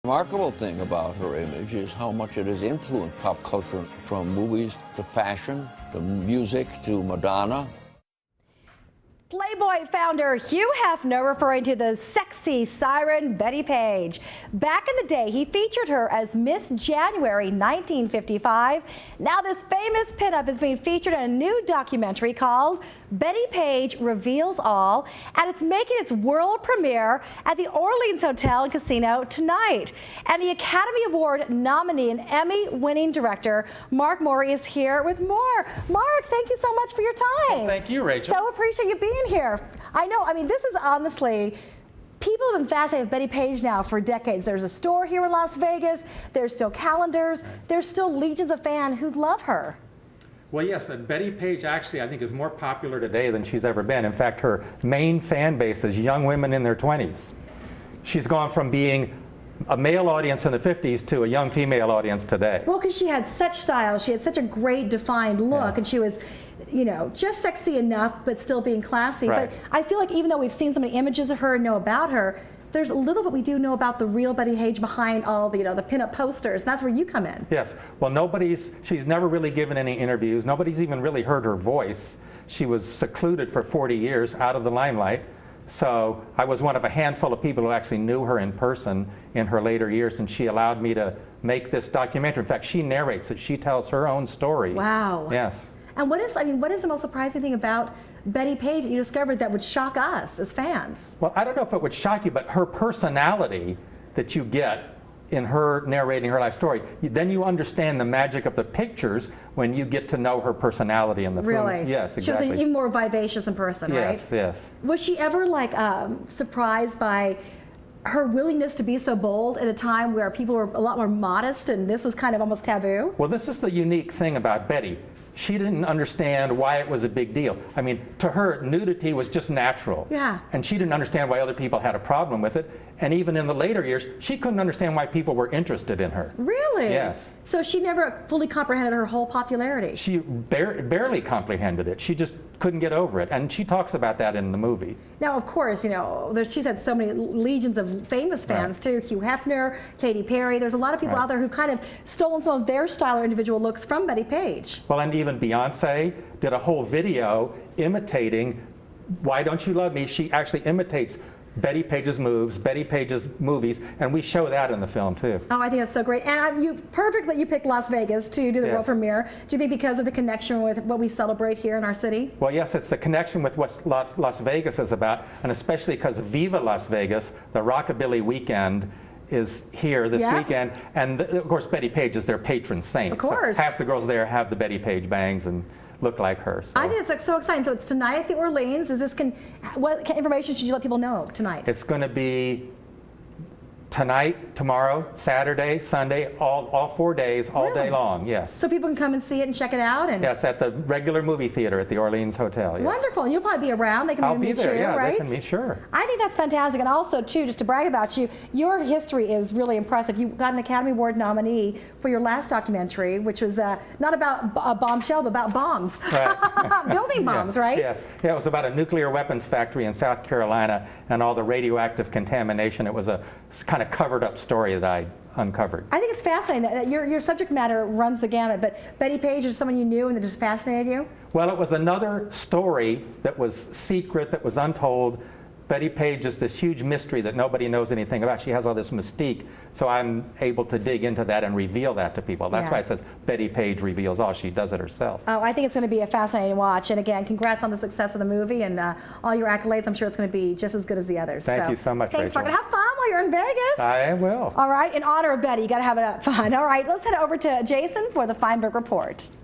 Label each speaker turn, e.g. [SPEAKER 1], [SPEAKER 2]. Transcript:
[SPEAKER 1] Remarkable thing about her image is how much it has influenced pop culture, from movies to fashion to music to Madonna.
[SPEAKER 2] Playboy founder Hugh Hefner referring to the sexy siren Bettie Page. Back in the day, he featured her as Miss January 1955. Now this famous pinup is being featured in a new documentary called Bettie Page Reveals All, and it's making its world premiere at the Orleans Hotel and Casino tonight. And the Academy Award nominee and Emmy-winning director Mark Mori is here with more. Mark, thank you so much for your time.
[SPEAKER 3] Well, thank you, Rachel.
[SPEAKER 2] So appreciate you being here. I know, I mean, this is honestly, people have been fascinated with Bettie Page now for decades. There's a store here in Las Vegas, there's still calendars, there's still legions of fans who love her.
[SPEAKER 3] Well, yes, Bettie Page actually, I think, is more popular today than she's ever been. In fact, her main fan base is young women in their 20s. She's gone from being a male audience in the 50s to a young female audience today.
[SPEAKER 2] Well, because she had such style, she had such a great defined look, and she was, you know, just sexy enough, but still being classy.
[SPEAKER 3] Right.
[SPEAKER 2] But I feel like even though we've seen so many images of her and know about her, there's a little bit we do know about the real Bettie Page behind all the, you know, the pinup posters. That's where you come in.
[SPEAKER 3] Yes. Well, she's never really given any interviews. Nobody's even really heard her voice. She was secluded for 40 years out of the limelight. So I was one of a handful of people who actually knew her in person in her later years, and she allowed me to make this documentary. In fact, she narrates it. She tells her own story.
[SPEAKER 2] Wow.
[SPEAKER 3] Yes.
[SPEAKER 2] And what is the most surprising thing about Bettie Page that you discovered that would shock us as fans?
[SPEAKER 3] Well, I don't know if it would shock you, but her personality that you get in her narrating her life story, then you understand the magic of the pictures when you get to know her personality in the film.
[SPEAKER 2] Really?
[SPEAKER 3] Yes, exactly.
[SPEAKER 2] She was even more vivacious in person, right?
[SPEAKER 3] Yes, yes.
[SPEAKER 2] Was she ever like surprised by her willingness to be so bold at a time where people were a lot more modest and this was kind of almost taboo?
[SPEAKER 3] Well, this is the unique thing about Bettie. She didn't understand why it was a big deal. I mean, to her, nudity was just natural.
[SPEAKER 2] Yeah.
[SPEAKER 3] And she didn't understand why other people had a problem with it. And even in the later years, she couldn't understand why people were interested in her.
[SPEAKER 2] Really?
[SPEAKER 3] Yes.
[SPEAKER 2] So she never fully comprehended her whole popularity?
[SPEAKER 3] She barely comprehended it. She just couldn't get over it. And she talks about that in the movie.
[SPEAKER 2] Now, of course, you know, she's had so many legions of famous fans, too. Hugh Hefner, Katy Perry. There's a lot of people out there who've kind of stolen some of their style or individual looks from Bettie Page.
[SPEAKER 3] Well, and even Beyonce did a whole video imitating Why Don't You Love Me? She actually imitates Bettie Page's moves, Bettie Page's movies, and we show that in the film too.
[SPEAKER 2] Oh, I think that's so great. And perfect that you picked Las Vegas to do the world premiere. Do you think because of the connection with what we celebrate here in our city?
[SPEAKER 3] Well, yes, it's the connection with what Las Vegas is about, and especially because Viva Las Vegas, the Rockabilly Weekend, is here this weekend, and of course Bettie Page is their patron saint.
[SPEAKER 2] Of course.
[SPEAKER 3] So half the girls there have the Bettie Page bangs and look like her. So.
[SPEAKER 2] I think it's like so exciting. So it's tonight at the Orleans. What information should you let people know tonight?
[SPEAKER 3] It's going to be tonight, tomorrow, Saturday, Sunday, all 4 days, all day long, yes.
[SPEAKER 2] So people can come and see it and check it out? And
[SPEAKER 3] yes, at the regular movie theater at the Orleans Hotel, yes.
[SPEAKER 2] Wonderful. You'll probably be around. They can
[SPEAKER 3] I'll be
[SPEAKER 2] meet
[SPEAKER 3] there,
[SPEAKER 2] you,
[SPEAKER 3] yeah,
[SPEAKER 2] right?
[SPEAKER 3] they can meet, sure.
[SPEAKER 2] I think that's fantastic. And also, too, just to brag about you, your history is really impressive. You got an Academy Award nominee for your last documentary, which was not about a bombshell, but about bombs.
[SPEAKER 3] Right.
[SPEAKER 2] Building bombs, right?
[SPEAKER 3] Yes. Yeah, it was about a nuclear weapons factory in South Carolina and all the radioactive contamination. It was a kind of covered up story that I uncovered.
[SPEAKER 2] I think it's fascinating that your subject matter runs the gamut, but Bettie Page is someone you knew and that just fascinated you?
[SPEAKER 3] Well, it was another story that was secret, that was untold. Bettie Page is this huge mystery that nobody knows anything about. She has all this mystique, so I'm able to dig into that and reveal that to people. That's why it says Bettie Page reveals all. She does it herself.
[SPEAKER 2] Oh, I think it's going to be a fascinating watch. And again, congrats on the success of the movie and all your accolades. I'm sure it's going to be just as good as the others.
[SPEAKER 3] Thank you so much,
[SPEAKER 2] Thanks,
[SPEAKER 3] Rachel.
[SPEAKER 2] Mark. Have fun while you're in Vegas.
[SPEAKER 3] I will.
[SPEAKER 2] All right. In honor of Bettie, you got to have it fun. All right. Let's head over to Jason for the Feinberg Report.